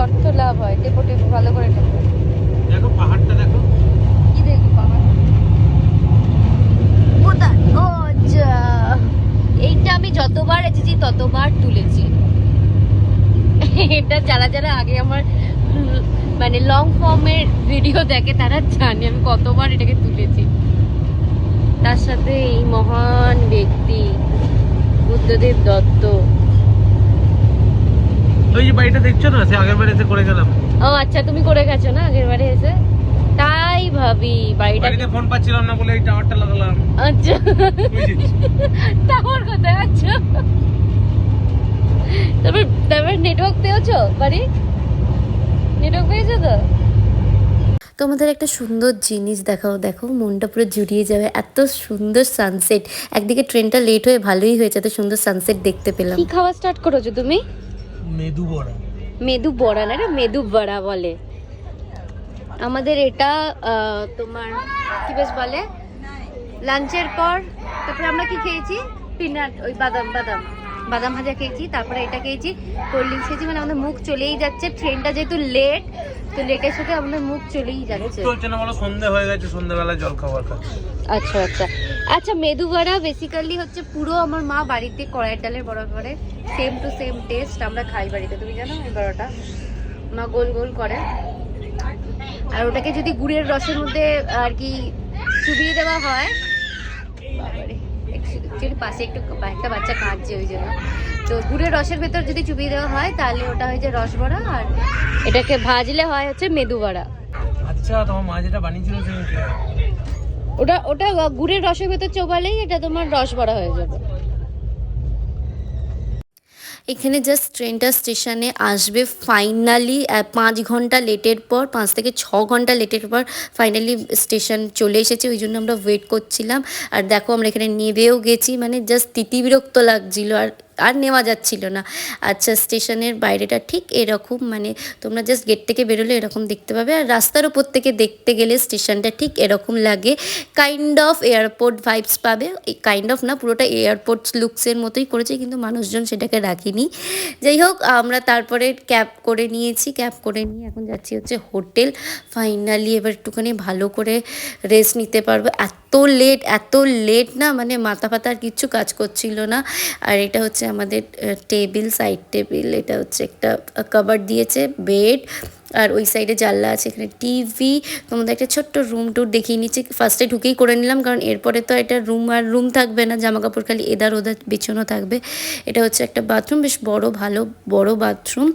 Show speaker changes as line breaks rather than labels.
অর্থ লাভ হয়। টেপো টেপো ভালো করে টেপো।
দেখো পাহাড়টা দেখো।
কি দেখি পাহাড়? কোথায়? ও যা, এইটা আমি যতবার এসেছি ততবার তুলেছি। এটা যারা যারা আগে আমার মানে লং ফর্মের ভিডিও দেখে তারা জানে আমি কতবার এটাকে তুলেছি। তার সাথে এই মহান ব্যক্তি বুদ্ধদেব দত্ত।
ওই যে বাড়িটা দেখছো না, সে আগের বাড়ি এসে করে গেলাম।
ও আচ্ছা, তুমি করে গেছো না আগের বারে এসে? তাই ভাবি
বাড়িতে ফোন পাচ্ছিলাম না বলে এই টাওয়ারটা লাগালাম।
আচ্ছা, টাওয়ার কোথায়? আচ্ছা, তারপর নেটওয়ার্ক পেয়েছো? বাড়ি নেটওয়ার্ক পেয়েছো তো? তোমাদের একটা সুন্দর জিনিস দেখাও, দেখো মনটা পুরো জুড়িয়ে যাবে। এত সুন্দর সানসেট, একদিকে ট্রেনটা লেট হয়ে ভালোই হয়েছে, এত সুন্দর সানসেট দেখতে পেলাম। কি খাওয়া স্টার্ট করেছো তুমি?
মেদু বড়া।
মেদু বড়া না, এটা মেদু বড়া বলে আমাদের। এটা তোমার কি বেশ বলে লাঞ্চের পর। তারপরে আমরা কি খেয়েছি? পিনাট, ওই বাদাম বাদাম বাদাম ভাজা খেয়েছি, তারপরে এটা খেয়েছি, কোল্ড ড্রিঙ্কস খেয়েছি। মানে আমাদের মুখ চলেই যাচ্ছে, ট্রেনটা যেহেতু লেট, তো লেটের সাথে আমাদের মুখ চলেই যাচ্ছে।
চলছে না বলো, সন্ধ্যা হয়ে গেছে, সন্ধ্যাবেলা জল খাবার খাচ্ছি।
আচ্ছা আচ্ছা আচ্ছা। মেদু বড়া বেসিক্যালি হচ্ছে পুরো আমার মা বাড়িতে কড়াই ডালের বড়া করে, সেম টু সেম টেস্ট আমরা খাই বাড়িতে। তুমি জানো এই বড়াটা মা গোল গোল করে, আর ওটাকে যদি গুড়ের রসের মধ্যে আর কি চুবিয়ে দেওয়া হয়, একচুয়ালি পাশে একটু একটা বাচ্চা কাঁদছে ওই জন্য, তো গুড়ের রসের ভেতর যদি চুবিয়ে দেওয়া হয় তাহলে ওটা হয় যে রস বড়া, আর এটাকে ভাজলে হয় হচ্ছে মেদু বড়া।
আচ্ছা, তোমার মা যেটা বানিয়েছিল সেটা
ওটা ওটা গুড়ের রসের ভেতর চোবালেই এটা তোমার রস বড়া হয়ে যাবে। এখানে জাস্ট ট্রেনটা স্টেশনে আসবে ফাইনালি 5 ঘন্টা লেটের পর, 5 থেকে 6 ঘন্টা লেটের পর ফাইনালি স্টেশন চলে এসেছে। ওই জন্য আমরা ওয়েট করছিলাম। আর দেখো আমরা এখানে নেবেও গেছি, মানে জাস্ট তিতিবিরক্ত লাগছিল, আর নেওয়া যাচ্ছিল না। আচ্ছা, স্টেশনের বাইরেটা ঠিক এরকম, মানে তোমরা জাস্ট গেট থেকে বেরোলে এরকম দেখতে পাবে, আর রাস্তার উপর থেকে দেখতে গেলে স্টেশনটা ঠিক এরকম লাগে। কাইন্ড অফ এয়ারপোর্ট ভাইবস পাবে, কাইন্ড অফ না, পুরোটা এয়ারপোর্ট লুকসের মতোই করেছে, কিন্তু মানুষজন সেটাকে রাখেনি। যাই হোক, আমরা তারপরে ক্যাব করে নিয়েছি, ক্যাব করে নিয়ে এখন যাচ্ছি হচ্ছে হোটেল। ফাইনালি এবার একটুখানি ভালো করে রেস্ট নিতে পারবো। এত লেট না, মানে মাথা ফাতা আর কিচ্ছু কাজ করছিল না। আর এটা হচ্ছে আমাদের টেবিল, সাইড টেবিল। এটা হচ্ছে একটা কভার দিয়েছে, বেড, আর ওই সাইডে জানলা আছে, এখানে টিভি। তোমাদের একটা ছোট্ট রুম টুর দেখিয়ে নিচ্ছি, ফার্স্টে ঢুকেই করে নিলাম, কারণ এরপরে তো এটা রুম থাকবে না, জামা কাপড় খালি এধার ওধার বিছানো থাকবে। এটা হচ্ছে একটা বাথরুম, বেশ বড়, ভালো বড় বাথরুম।